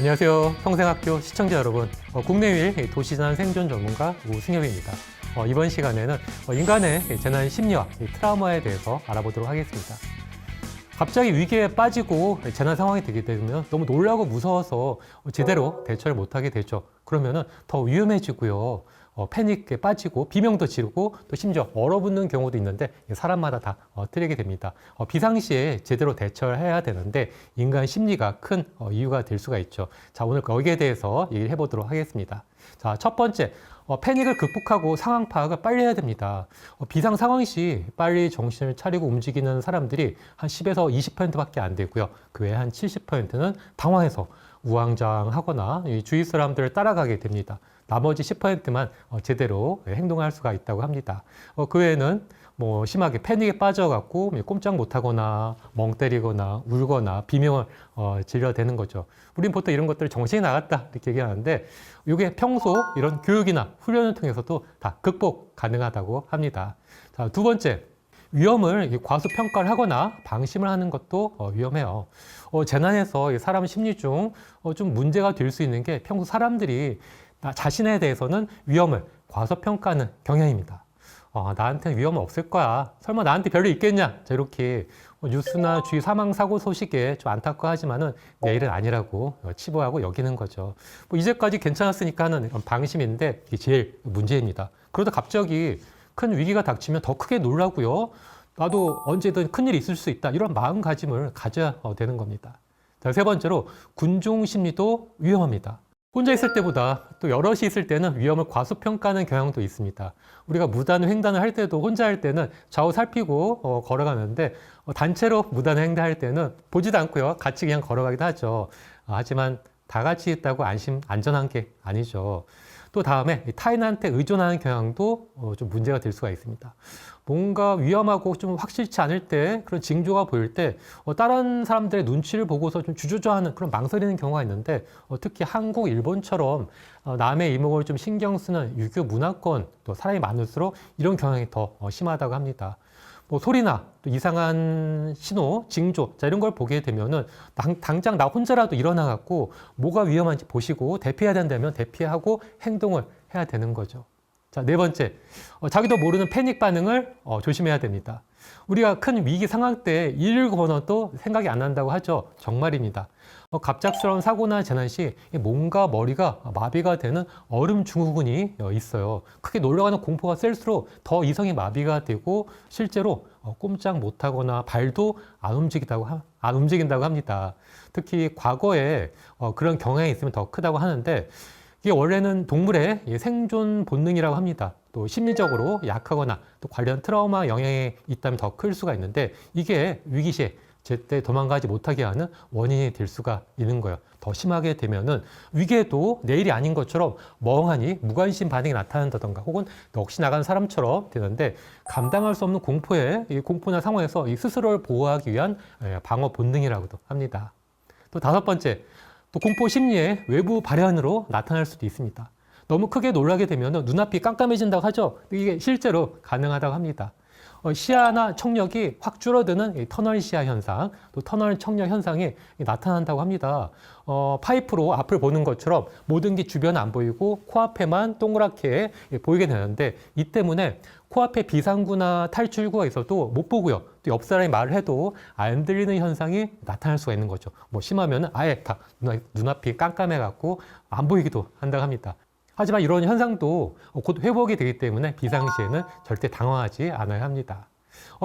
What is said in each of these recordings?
안녕하세요. 평생학교 시청자 여러분. 국내 유일 도시재난 생존 전문가 우승엽입니다. 이번 시간에는 인간의 재난 심리와 트라우마에 대해서 알아보도록 하겠습니다. 갑자기 위기에 빠지고 재난 상황이 되게 되면 너무 놀라고 무서워서 제대로 대처를 못하게 되죠. 그러면 더 위험해지고요. 패닉에 빠지고 비명도 지르고 또 심지어 얼어붙는 경우도 있는데 사람마다 다 틀리게 됩니다. 비상시에 제대로 대처를 해야 되는데 인간 심리가 큰 이유가 될 수가 있죠. 자, 오늘 여기에 대해서 얘기를 해보도록 하겠습니다. 자, 첫 번째, 패닉을 극복하고 상황 파악을 빨리 해야 됩니다. 비상 상황 시 빨리 정신을 차리고 움직이는 사람들이 한 10에서 20%밖에 안 되고요. 그 외에 한 70%는 당황해서 우왕좌왕하거나 주위 사람들을 따라가게 됩니다. 나머지 10%만 제대로 행동할 수가 있다고 합니다. 그 외에는 심하게 패닉에 빠져갖고 꼼짝 못하거나 멍 때리거나 울거나 비명을 질러대는 거죠. 우린 보통 이런 것들 정신이 나갔다 이렇게 얘기하는데 이게 평소 이런 교육이나 훈련을 통해서도 다 극복 가능하다고 합니다. 자, 두 번째. 위험을 과소평가를 하거나 방심을 하는 것도 위험해요. 재난에서 사람 심리 중 좀 문제가 될 수 있는 게 평소 사람들이 나 자신에 대해서는 위험을 과소평가하는 경향입니다. 나한테는 위험은 없을 거야. 설마 나한테 별로 있겠냐? 자, 이렇게 뉴스나 주위 사망사고 소식에 좀 안타까워하지만은 내일은 아니라고 치부하고 여기는 거죠. 이제까지 괜찮았으니까 하는 방심인데 이게 제일 문제입니다. 그러다 갑자기 큰 위기가 닥치면 더 크게 놀라고요. 나도 언제든 큰일이 있을 수 있다. 이런 마음가짐을 가져야 되는 겁니다. 자, 세 번째로 군중 심리도 위험합니다. 혼자 있을 때보다 또 여럿이 있을 때는 위험을 과소평가하는 경향도 있습니다. 우리가 무단 횡단을 할 때도 혼자 할 때는 좌우 살피고 걸어가는데 단체로 무단 횡단할 때는 보지도 않고요. 같이 그냥 걸어가기도 하죠. 하지만 다 같이 있다고 안전한 게 아니죠. 또 다음에 타인한테 의존하는 경향도 좀 문제가 될 수가 있습니다. 뭔가 위험하고 좀 확실치 않을 때 그런 징조가 보일 때 다른 사람들의 눈치를 보고서 좀 주저주저하는 그런 망설이는 경우가 있는데 특히 한국, 일본처럼 남의 이목을 좀 신경 쓰는 유교 문화권 또 사람이 많을수록 이런 경향이 더 심하다고 합니다. 소리나 또 이상한 신호, 징조, 자, 이런 걸 보게 되면은 당장 나 혼자라도 일어나갖고 뭐가 위험한지 보시고 대피해야 된다면 대피하고 행동을 해야 되는 거죠. 자, 네 번째, 자기도 모르는 패닉 반응을 조심해야 됩니다. 우리가 큰 위기 상황 때 119번호도 생각이 안 난다고 하죠. 정말입니다. 갑작스러운 사고나 재난 시 몸과 머리가 마비가 되는 얼음 증후군이 있어요. 크게 놀라가는 공포가 셀수록 더 이성이 마비가 되고 실제로 꼼짝 못하거나 발도 안 움직인다고 합니다. 특히 과거에 그런 경향이 있으면 더 크다고 하는데 이게 원래는 동물의 생존 본능이라고 합니다. 또 심리적으로 약하거나 또 관련 트라우마 영향이 있다면 더 클 수가 있는데 이게 위기 시에 제때 도망가지 못하게 하는 원인이 될 수가 있는 거예요. 더 심하게 되면은 위기에도 내일이 아닌 것처럼 멍하니 무관심 반응이 나타난다던가 혹은 넋이 나간 사람처럼 되는데 감당할 수 없는 공포나 상황에서 스스로를 보호하기 위한 방어 본능이라고도 합니다. 또 다섯 번째, 또 공포 심리의 외부 발현으로 나타날 수도 있습니다. 너무 크게 놀라게 되면 눈앞이 깜깜해진다고 하죠. 이게 실제로 가능하다고 합니다. 시야나 청력이 확 줄어드는 터널 시야 현상, 또 터널 청력 현상이 나타난다고 합니다. 파이프로 앞을 보는 것처럼 모든 게 주변 안 보이고 코앞에만 동그랗게 보이게 되는데 이 때문에 코앞에 비상구나 탈출구가 있어도 못 보고요. 또 옆 사람이 말을 해도 안 들리는 현상이 나타날 수가 있는 거죠. 심하면 아예 다 눈앞이 깜깜해갖고 안 보이기도 한다고 합니다. 하지만 이런 현상도 곧 회복이 되기 때문에 비상시에는 절대 당황하지 않아야 합니다.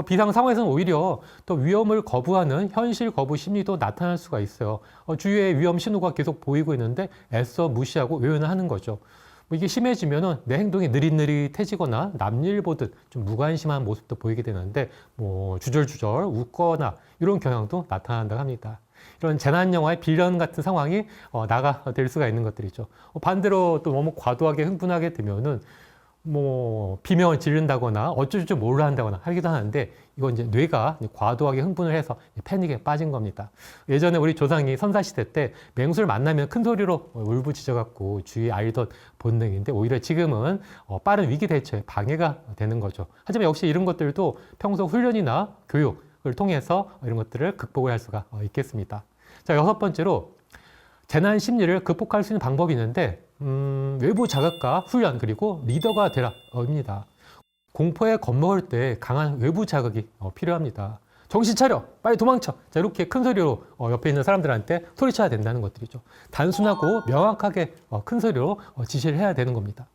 비상 상황에서는 오히려 또 위험을 거부하는 현실 거부 심리도 나타날 수가 있어요. 주위에 위험 신호가 계속 보이고 있는데 애써 무시하고 외면을 하는 거죠. 이게 심해지면은 내 행동이 느릿느릿해지거나 남일 보듯 좀 무관심한 모습도 보이게 되는데 주절주절 웃거나 이런 경향도 나타난다고 합니다. 이런 재난 영화의 빌런 같은 상황이 나가 될 수가 있는 것들이죠. 반대로 또 너무 과도하게 흥분하게 되면은 비명을 지른다거나 어쩔 줄 몰라 한다거나 하기도 하는데 이건 이제 뇌가 과도하게 흥분을 해서 패닉에 빠진 겁니다. 예전에 우리 조상이 선사시대 때 맹수를 만나면 큰 소리로 울부짖어갖고 주위에 알던 본능인데 오히려 지금은 빠른 위기 대처에 방해가 되는 거죠. 하지만 역시 이런 것들도 평소 훈련이나 교육을 통해서 이런 것들을 극복을 할 수가 있겠습니다. 자, 여섯 번째로 재난 심리를 극복할 수 있는 방법이 있는데 외부 자극과 훈련 그리고 리더가 되라입니다. 공포에 겁먹을 때 강한 외부 자극이 필요합니다. 정신 차려! 빨리 도망쳐! 자, 이렇게 큰 소리로 옆에 있는 사람들한테 소리쳐야 된다는 것들이죠. 단순하고 명확하게 큰 소리로 지시를 해야 되는 겁니다.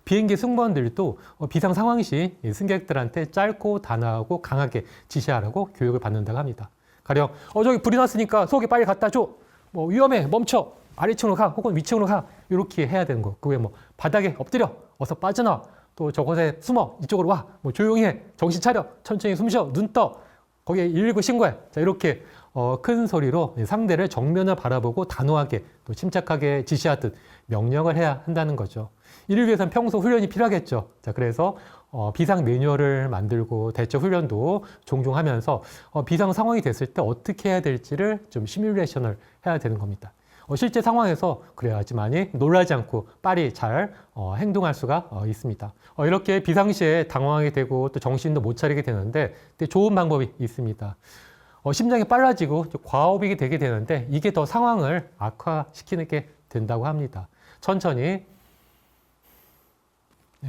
비행기 승무원들도 비상 상황 시 승객들한테 짧고 단호하고 강하게 지시하라고 교육을 받는다고 합니다. 가령 저기 불이 났으니까 속에 빨리 갖다 줘! 위험해! 멈춰! 아래층으로 가! 혹은 위층으로 가! 이렇게 해야 되는 거. 그 외에 바닥에 엎드려! 어서 빠져나와! 또 저곳에 숨어! 이쪽으로 와! 조용히 해! 정신 차려! 천천히 숨 쉬어! 눈 떠! 거기에 119 신고해! 자, 이렇게 큰 소리로 상대를 정면을 바라보고 단호하게 또 침착하게 지시하듯 명령을 해야 한다는 거죠. 이를 위해서는 평소 훈련이 필요하겠죠. 자, 그래서 비상 매뉴얼을 만들고 대처 훈련도 종종 하면서 비상 상황이 됐을 때 어떻게 해야 될지를 좀 시뮬레이션을 해야 되는 겁니다. 실제 상황에서 그래야지만이 놀라지 않고 빨리 잘 행동할 수가 있습니다. 이렇게 비상시에 당황하게 되고 또 정신도 못 차리게 되는데 좋은 방법이 있습니다. 심장이 빨라지고 과호흡이 되게 되는데 이게 더 상황을 악화시키는 게 된다고 합니다. 천천히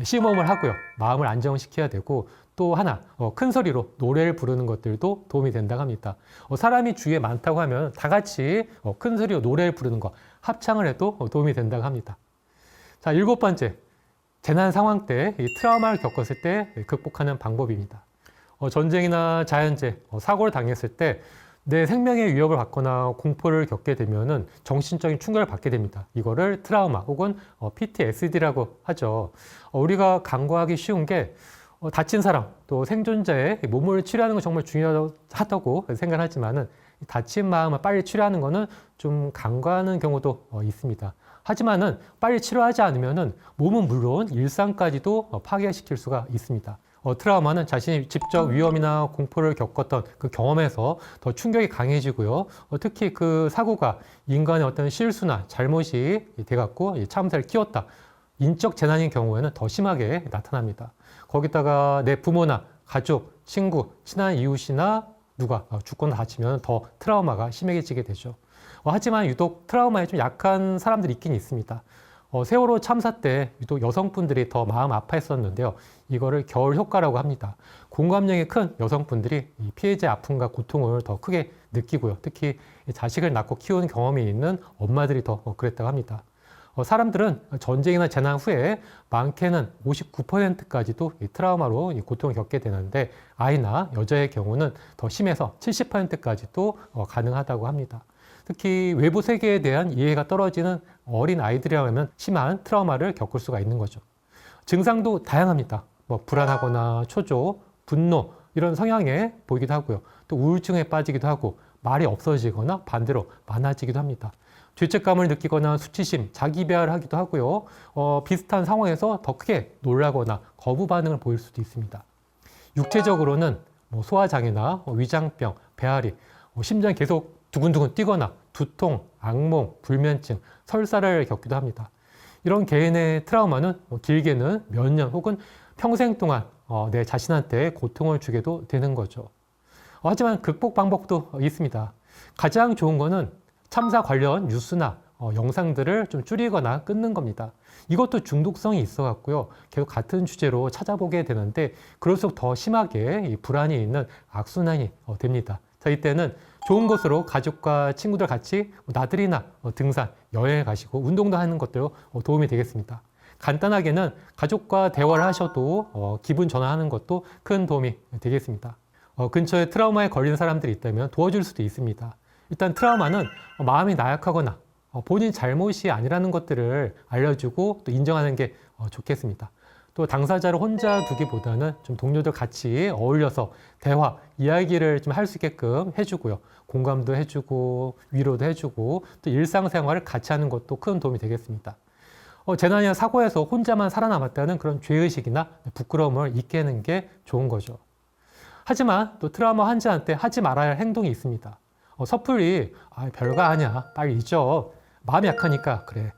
심호흡을 하고요. 마음을 안정시켜야 되고 또 하나 큰 소리로 노래를 부르는 것들도 도움이 된다고 합니다. 사람이 주위에 많다고 하면 다 같이 큰 소리로 노래를 부르는 거 합창을 해도 도움이 된다고 합니다. 자, 7번째, 재난 상황 때 이 트라우마를 겪었을 때 극복하는 방법입니다. 전쟁이나 자연재해, 사고를 당했을 때 내 생명의 위협을 받거나 공포를 겪게 되면은 정신적인 충격을 받게 됩니다. 이거를 트라우마 혹은 PTSD라고 하죠. 우리가 간과하기 쉬운 게 다친 사람 또 생존자의 몸을 치료하는 건 정말 중요하다고 생각하지만은 다친 마음을 빨리 치료하는 거는 좀 간과하는 경우도 있습니다. 하지만은 빨리 치료하지 않으면은 몸은 물론 일상까지도 파괴시킬 수가 있습니다. 트라우마는 자신이 직접 위험이나 공포를 겪었던 그 경험에서 더 충격이 강해지고요. 특히 그 사고가 인간의 어떤 실수나 잘못이 돼갖고 참사를 키웠다. 인적 재난인 경우에는 더 심하게 나타납니다. 거기다가 내 부모나 가족, 친구, 친한 이웃이나 누가 죽거나 다치면 더 트라우마가 심해지게 되죠. 하지만 유독 트라우마에 좀 약한 사람들이 있긴 있습니다. 세월호 참사 때 유독 여성분들이 더 마음 아파했었는데요. 이거를 겨울 효과라고 합니다. 공감력이 큰 여성분들이 이 피해자의 아픔과 고통을 더 크게 느끼고요. 특히 자식을 낳고 키우는 경험이 있는 엄마들이 더 그랬다고 합니다. 사람들은 전쟁이나 재난 후에 많게는 59%까지도 이 트라우마로 이 고통을 겪게 되는데 아이나 여자의 경우는 더 심해서 70%까지도 가능하다고 합니다. 특히 외부 세계에 대한 이해가 떨어지는 어린 아이들이라면 심한 트라우마를 겪을 수가 있는 거죠. 증상도 다양합니다. 불안하거나 초조, 분노 이런 성향에 보이기도 하고요. 또 우울증에 빠지기도 하고 말이 없어지거나 반대로 많아지기도 합니다. 죄책감을 느끼거나 수치심, 자기 비하를 하기도 하고요. 비슷한 상황에서 더 크게 놀라거나 거부 반응을 보일 수도 있습니다. 육체적으로는 소화장애나 위장병, 배앓이, 심장이 계속 두근두근 뛰거나 두통, 악몽, 불면증, 설사를 겪기도 합니다. 이런 개인의 트라우마는 길게는 몇 년 혹은 평생 동안 내 자신한테 고통을 주게도 되는 거죠. 하지만 극복 방법도 있습니다. 가장 좋은 거는 참사 관련 뉴스나 영상들을 좀 줄이거나 끊는 겁니다. 이것도 중독성이 있어 갖고요. 계속 같은 주제로 찾아보게 되는데 그럴수록 더 심하게 이 불안이 있는 악순환이 됩니다. 자, 이때는 좋은 곳으로 가족과 친구들 같이 나들이나 등산, 여행을 가시고 운동도 하는 것도 도움이 되겠습니다. 간단하게는 가족과 대화를 하셔도 기분 전환하는 것도 큰 도움이 되겠습니다. 근처에 트라우마에 걸린 사람들이 있다면 도와줄 수도 있습니다. 일단 트라우마는 마음이 나약하거나 본인 잘못이 아니라는 것들을 알려주고 또 인정하는 게 좋겠습니다. 또 당사자를 혼자 두기보다는 좀 동료들 같이 어울려서 대화, 이야기를 좀 할 수 있게끔 해주고요. 공감도 해주고 위로도 해주고 또 일상생활을 같이 하는 것도 큰 도움이 되겠습니다. 재난이나 사고에서 혼자만 살아남았다는 그런 죄의식이나 부끄러움을 잊게 하는 게 좋은 거죠. 하지만 또 트라우마 환자한테 하지 말아야 할 행동이 있습니다. 섣불리 별거 아니야, 빨리 잊어. 마음이 약하니까 그래,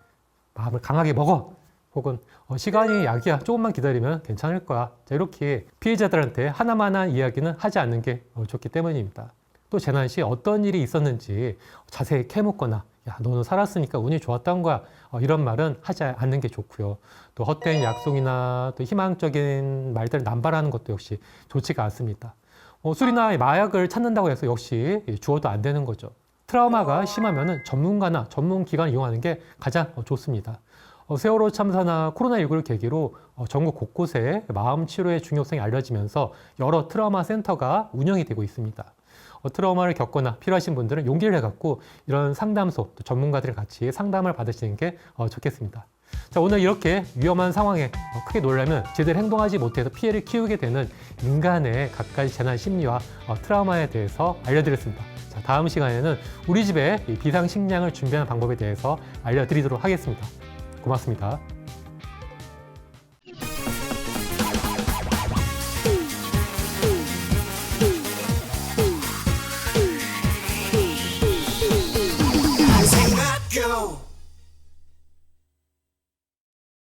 마음을 강하게 먹어. 혹은 시간이 약이야, 조금만 기다리면 괜찮을 거야. 자, 이렇게 피해자들한테 하나만한 이야기는 하지 않는 게 좋기 때문입니다. 또 재난 시 어떤 일이 있었는지 자세히 캐묻거나 야, 너는 살았으니까 운이 좋았던 거야. 이런 말은 하지 않는 게 좋고요. 또 헛된 약속이나 또 희망적인 말들을 남발하는 것도 역시 좋지가 않습니다. 술이나 마약을 찾는다고 해서 역시 주어도 안 되는 거죠. 트라우마가 심하면 전문가나 전문기관을 이용하는 게 가장 좋습니다. 세월호 참사나 코로나19를 계기로 전국 곳곳에 마음 치료의 중요성이 알려지면서 여러 트라우마 센터가 운영이 되고 있습니다. 트라우마를 겪거나 필요하신 분들은 용기를 내갖고 이런 상담소, 또 전문가들을 같이 상담을 받으시는 게 좋겠습니다. 자, 오늘 이렇게 위험한 상황에 크게 놀라면 제대로 행동하지 못해서 피해를 키우게 되는 인간의 갖가지 재난 심리와 트라우마에 대해서 알려드렸습니다. 자, 다음 시간에는 우리 집에 비상식량을 준비하는 방법에 대해서 알려드리도록 하겠습니다. 고맙습니다.